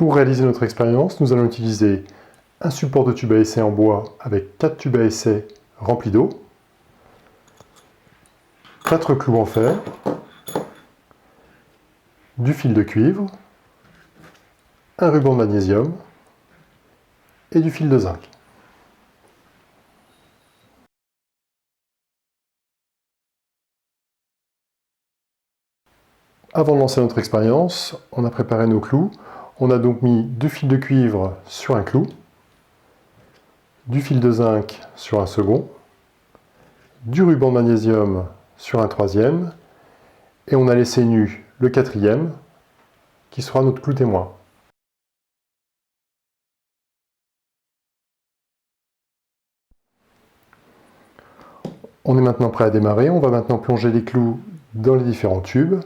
Pour réaliser notre expérience, nous allons utiliser un support de tube à essai en bois avec 4 tubes à essai remplis d'eau, 4 clous en fer, du fil de cuivre, un ruban de magnésium et du fil de zinc. Avant de lancer notre expérience, on a préparé nos clous. On a donc mis 2 fils de cuivre sur un clou, du fil de zinc sur un second, du ruban de magnésium sur un troisième, et on a laissé nu le quatrième, qui sera notre clou témoin. On est maintenant prêt à démarrer. On va maintenant plonger les clous dans les différents tubes.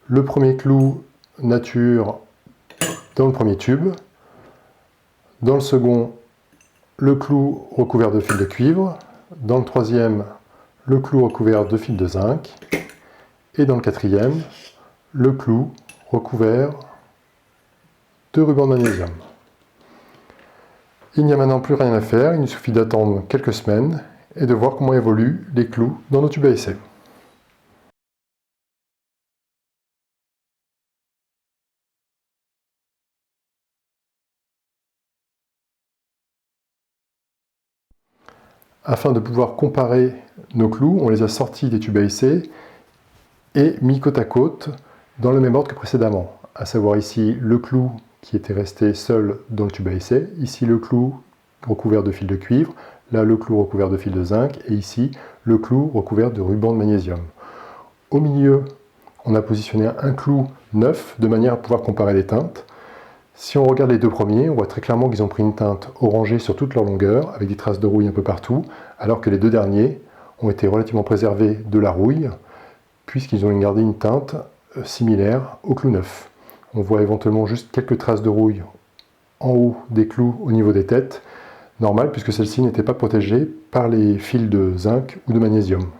Le premier clou nature dans le premier tube. Dans le second, le clou recouvert de fil de cuivre. Dans le troisième, le clou recouvert de fil de zinc. Et dans le quatrième, le clou recouvert de ruban de magnésium. Il n'y a maintenant plus rien à faire, il nous suffit d'attendre quelques semaines et de voir comment évoluent les clous dans nos tubes à essai. Afin de pouvoir comparer nos clous, on les a sortis des tubes à essai et mis côte à côte dans le même ordre que précédemment, à savoir ici le clou qui était resté seul dans le tube à essai, ici le clou recouvert de fil de cuivre, là le clou recouvert de fil de zinc, et ici le clou recouvert de ruban de magnésium. Au milieu, on a positionné un clou neuf de manière à pouvoir comparer les teintes. Si on regarde les deux premiers, on voit très clairement qu'ils ont pris une teinte orangée sur toute leur longueur, avec des traces de rouille un peu partout, alors que les deux derniers ont été relativement préservés de la rouille, puisqu'ils ont gardé une teinte similaire au clou neuf. On voit éventuellement juste quelques traces de rouille en haut des clous au niveau des têtes, normal puisque celles-ci n'étaient pas protégées par les fils de zinc ou de magnésium.